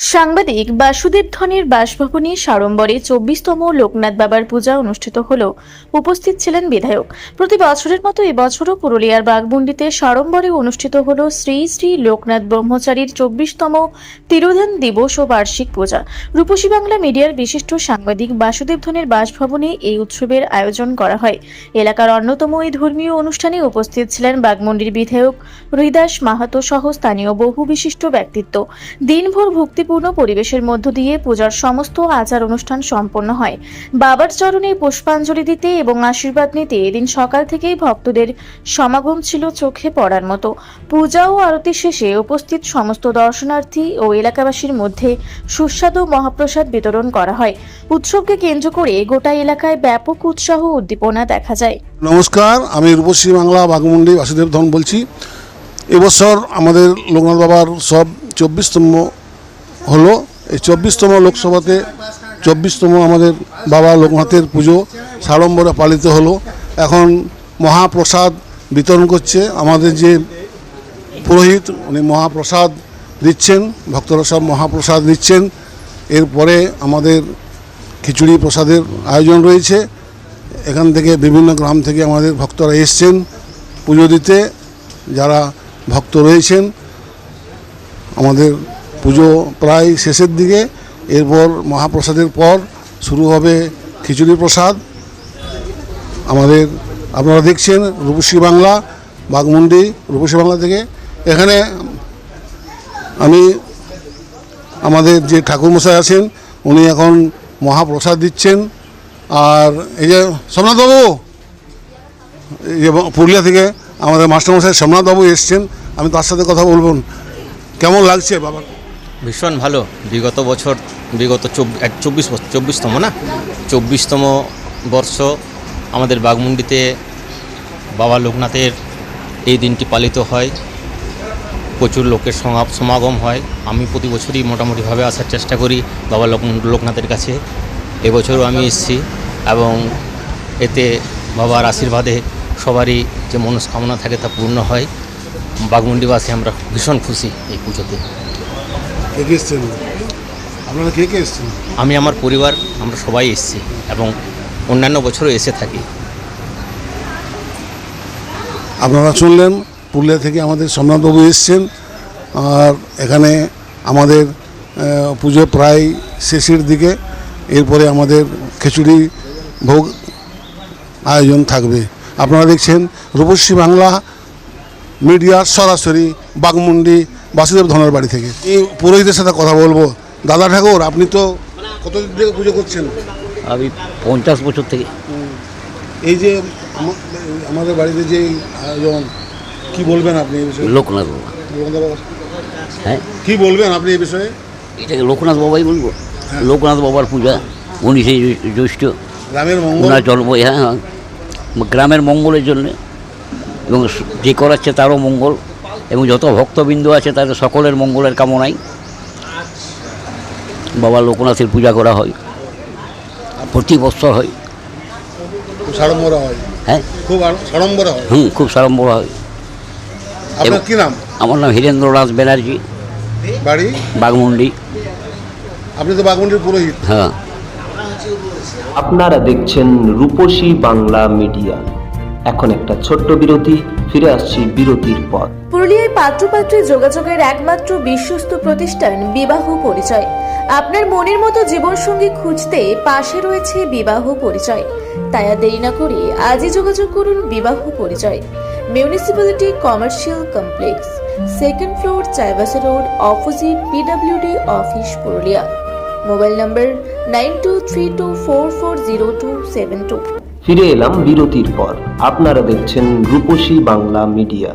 সাংবাদিক বাসুদেব ধনের বাসভবনে সাড়ম্বরে ২৪তম লোকনাথ বাবার পূজা অনুষ্ঠিত হল। উপস্থিত ছিলেন বিধায়ক। প্রতি বছরের মতো এবছরও পুরুলিয়ার বাঘমুন্ডিতে সাড়ম্বরে অনুষ্ঠিত হল শ্রী শ্রী লোকনাথ ব্রহ্মচারীর ২৪তম তিরোধান দিবস ও বার্ষিক পূজা। রূপসী বাংলা মিডিয়ার বিশিষ্ট সাংবাদিক বাসুদেব ধনের বাসভবনে এই উৎসবের আয়োজন করা হয়। এলাকার অন্যতম এই ধর্মীয় অনুষ্ঠানে উপস্থিত ছিলেন বাঘমুন্ডির বিধায়ক হরিদাস মাহাতো সহ স্থানীয় বহু বিশিষ্ট ব্যক্তিত্ব। দিনভর ভক্তিপূর্ণ পরিবেশের মধ্য দিয়ে পূজার সমস্ত আচার অনুষ্ঠান সম্পন্ন হয়। বাবার চরণে পুষ্পাঞ্জলি দিতে এবং আশীর্বাদ নিতে এদিন সকাল থেকেই ভক্তদের সমাগম ছিল চোখে পড়ার মতো। পূজা ও আরতি শেষে উপস্থিত সমস্ত দর্শনার্থী ও এলাকাবাসীর মধ্যে সুস্বাদু মহাপ্রসাদ বিতরণ করা হয়। উৎসবকে কেন্দ্র করে গোটা এলাকায় ব্যাপক উৎসাহ উদ্দীপনা দেখা যায়। নমস্কার, আমি রূপসী বাংলা বাঘমুন্ডি বাসুদেব ধন বলছি। এবছর আমাদের লোকনাথ বাবার সব ২৪তম হলো। এই ২৪তম লোকসভাতে ২৪তম আমাদের বাবা লোকনাথের পুজো সাড়ম্বরে পালিত হলো। এখন মহাপ্রসাদ বিতরণ করছে আমাদের যে পুরোহিত, উনি মহাপ্রসাদ দিচ্ছেন, ভক্তরা সব মহাপ্রসাদ নিচ্ছেন। এরপরে আমাদের খিচুড়ি প্রসাদের আয়োজন রয়েছে। এখান থেকে বিভিন্ন গ্রাম থেকে আমাদের ভক্তরা এসছেন পুজো দিতে। যারা ভক্ত রয়েছেন, আমাদের পুজো প্রায় শেষের দিকে। এরপর মহাপ্রসাদের পর শুরু হবে খিচুড়ি প্রসাদ। আমাদের আপনারা দেখছেন রূপসী বাংলা বাঘমুন্ডি রূপসী বাংলা থেকে। এখানে আমি আমাদের যে ঠাকুরমশাই আছেন, উনি এখন মহাপ্রসাদ দিচ্ছেন। আর এই যে সোমনাথবাবু, এই যে পুরুলিয়া থেকে আমাদের মাস্টারমশাই সোমনাথবাবু এসছেন, আমি তার সাথে কথা বলব। কেমন লাগছে বাবা? ভীষণ ভালো। বিগত 24তম না 24তম বর্ষ আমাদের বাঘমুন্ডিতে বাবা লোকনাথের এই দিনটি পালিত হয়। প্রচুর লোকের সমাগম হয়। আমি প্রতি বছরই মোটামুটিভাবে আসার চেষ্টা করি বাবা লোকনাথের কাছে। এবছরও আমি এসেছি এবং এতে বাবার আশীর্বাদে সবারই যে মনস্কামনা থাকে তা পূর্ণ হয়। বাঘমুন্ডিবাসী আমরা ভীষণ খুশি এই পুজোতে। আপনারা কে কে এসছেন? আমি, আমার পরিবার, আমরা সবাই এসেছি এবং অন্যান্য বছরও এসে থাকি। আপনারা শুনলেন পুরুলিয়া থেকে আমাদের সোমনাথবাবু এসছেন। আর এখানে আমাদের পুজো প্রায় শেষের দিকে। এরপরে আমাদের খিচুড়ি ভোগ আয়োজন থাকবে। আপনারা দেখছেন রূপসী বাংলা মিডিয়া সরাসরি বাঘমুন্ডি বাসুদেব ধনের বাড়ি থেকে। এই পুরোহিতের সাথে কথা বলবো। দাদা ঠাকুর, আপনি তো কতদিন থেকে পুজো করছেন? আমি 50 বছর থেকে। এই যে আমাদের বাড়িতে যে আয়োজন, কি বলবেন আপনি এই বিষয়ে? লোকনাথ বাবা। লোকনাথ বাবা, হ্যাঁ, কি বলবেন আপনি এই বিষয়ে? এটাকে লোকনাথ বাবাই বলবো। লোকনাথ বাবার পূজা 19শে জ্যৈষ্ঠ, গ্রামের মঙ্গল, ওনার জন্ম। হ্যাঁ, গ্রামের মঙ্গলের জন্য এবং যে করাচ্ছে তারও মঙ্গল এবং যত ভক্তবৃন্দ আছে তাদের সকলের মঙ্গলের কামনায় বাবা লোকনাথের পূজা করা হয়। প্রতি বছর হয়। সাড়ম্বরা হয়। হ্যাঁ, খুব সাড়ম্বরা হয়। খুব সাড়ম্বরা হয়। আপনার কি নাম? আমার নাম হীরেন্দ্রনাথ ব্যানার্জি, বাড়ি বাঘমুন্ডি। আপনি তো বাঘমুন্ডির পুরোহিত। হ্যাঁ। আপনারা দেখছেন রূপসী বাংলা মিডিয়া। এখন একটা ছোট্ট বিরতি, ফিরে আসছি বিরতির পর। পুরুলিয়ায় পাত্রপাত্রী যোগাযোগের একমাত্র বিশ্বস্ত প্রতিষ্ঠান বিবাহ পরিচয়। আপনার মনের মতো জীবনসঙ্গী খুঁজতে পাশে রয়েছে বিবাহ পরিচয়। তাই আর দেরি না করে আজই যোগাযোগ করুন বিবাহ পরিচয়। Municipality commercial complex, 2nd floor, Chaibasa road, opposite PWD office, Purulia. Mobile নম্বর 9232440272। ফিরে এলাম বিরতির পর। আপনারা দেখছেন রূপসী বাংলা মিডিয়া।